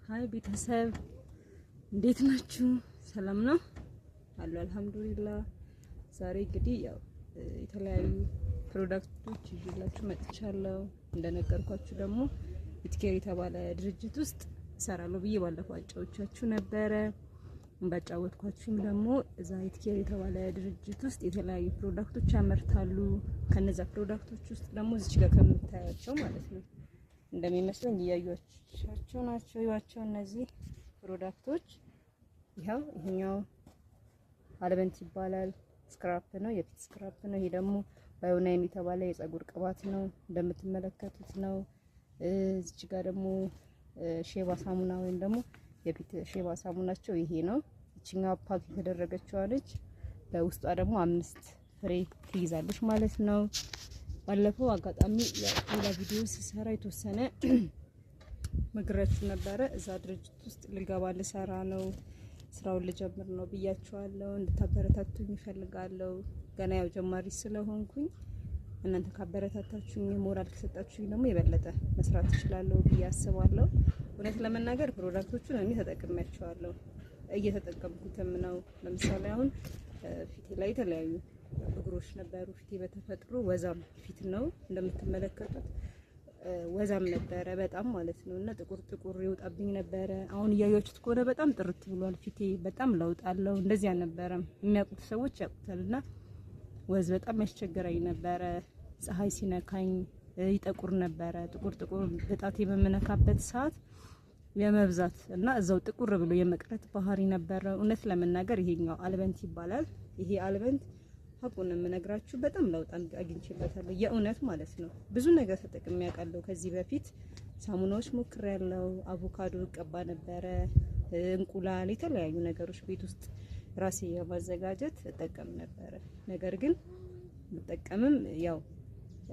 ሃይ ቤተሰብ እንዴት ናችሁ? ሰላም ነው አሉ አልহামዱሊላህ። ዛሬ እንግዲህ ያው የተለያዩ ፕሮዳክቶች ይዤላችሁ መጥቻለሁ። እንደነገርኳችሁ ደግሞ ኢትኬር የተባለ ድርጅት ውስጥ እሰራለሁ ብዬ ባለፈው አጫውቻችሁ ነበረ። እንዳጫወትኳችሁም ደግሞ እዛ ኢትኬር የተባለ ድርጅት ውስጥ የተለያዩ ፕሮዳክቶች ያመርታሉ። ከነዛ ፕሮዳክቶች ውስጥ ደግሞ እዚህ ጋር ከምታያቸው ማለት ነው እንደሚመስለኝ እያያችኋቸው ናቸው። ይዋቸው እነዚህ ፕሮዳክቶች ይሄኛው አልበንት ይባላል። ስክራፕ ነው፣ የፊት ስክራፕ ነው። ይሄ ደግሞ ባዮናይን የተባለ የፀጉር ቅባት ነው እንደምትመለከቱት ነው። እዚህ ጋር ደግሞ ሼባ ሳሙና ወይም ደግሞ የፊት ሼባ ሳሙናቸው ይሄ ነው። እቺኛው ፓክ የተደረገችው አለች። በውስጧ ደግሞ 5 ፍሬ ትይዛለች ማለት ነው። ባለፈው አጋጣሚ ሌላ ቪዲዮ ሲሰራ የተወሰነ መግረችሁ ነበረ። እዛ ድርጅት ውስጥ ልገባ ልሰራ ነው፣ ስራውን ልጀምር ነው ብያችኋለሁ። እንድታበረታቱኝ እፈልጋለሁ። ገና ያው ጀማሪ ስለሆንኩኝ እናንተ ካበረታታችሁኝ ሞራል ከሰጣችሁኝ ደግሞ የበለጠ መስራት እችላለሁ ብዬ አስባለሁ። እውነት ለመናገር ፕሮዳክቶቹን እኔ ተጠቅሜያቸዋለሁ፣ እየተጠቀምኩትም ነው። ለምሳሌ አሁን ፊቴ ላይ የተለያዩ እግሮች ነበሩ። ፊቴ በተፈጥሮ ወዛም ፊት ነው እንደምትመለከቱት፣ ወዛም ነበረ በጣም ማለት ነው። እና ጥቁር ይወጣብኝ ነበረ። አሁን እያያችሁት ከሆነ በጣም ጥርት ብሏል ፊቴ፣ በጣም ለውጥ አለው። እንደዚህ አልነበረም። የሚያውቁት ሰዎች ያውቁታልና ወዝ በጣም ያስቸግረኝ ነበረ። ፀሐይ ሲነካኝ ይጠቁር ነበረ። ጥቁር በጣቴ በመነካበት ሰዓት የመብዛት እና እዛው ጥቁር ብሎ የመቅረት ባህሪ ነበረ። እውነት ለመናገር ይሄኛው አልበንት ይባላል። ይሄ አልበንት ሀቁን የምነግራችሁ በጣም ለውጥ አግኝቼበታለሁ፣ የእውነት ማለት ነው። ብዙ ነገር ተጠቅሜ ያውቃለሁ ከዚህ በፊት። ሳሙናዎች ሞክሬያለሁ። አቮካዶ ቀባ ነበረ፣ እንቁላል፣ የተለያዩ ነገሮች ቤት ውስጥ ራሴ የማዘጋጀት እጠቀም ነበረ። ነገር ግን ብጠቀምም ያው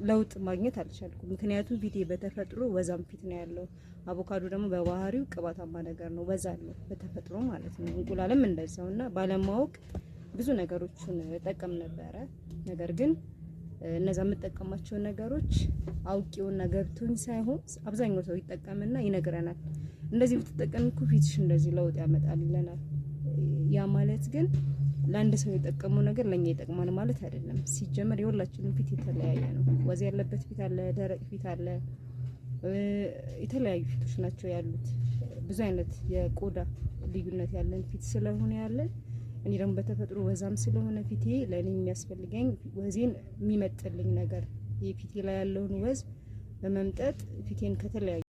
ለውጥ ማግኘት አልቻልኩም። ምክንያቱም ፊቴ በተፈጥሮ ወዛም ፊት ነው ያለው። አቮካዶ ደግሞ በባህሪው ቅባታማ ነገር ነው፣ ወዛ አለው በተፈጥሮ ማለት ነው። እንቁላልም እንደዛውና ባለማወቅ ብዙ ነገሮችን እጠቀም ነበረ። ነገር ግን እነዛ የምጠቀማቸው ነገሮች አውቄውና ገብቶኝ ሳይሆን አብዛኛው ሰው ይጠቀምና ይነግረናል፣ እንደዚህ ብትጠቀም እኮ ፊትሽ እንደዚህ ለውጥ ያመጣል ይለናል። ያ ማለት ግን ለአንድ ሰው የጠቀመው ነገር ለኛ ይጠቅማል ማለት አይደለም። ሲጀመር የሁላችንም ፊት የተለያየ ነው። ወዝ ያለበት ፊት አለ፣ ደረቅ ፊት አለ፣ የተለያዩ ፊቶች ናቸው ያሉት። ብዙ አይነት የቆዳ ልዩነት ያለን ፊት ስለሆነ ያለን፣ እኔ ደግሞ በተፈጥሮ ወዛም ስለሆነ ፊቴ ለኔ የሚያስፈልገኝ ወዜን የሚመጥልኝ ነገር የፊቴ ላይ ያለውን ወዝ በመምጠጥ ፊቴን ከተለያዩ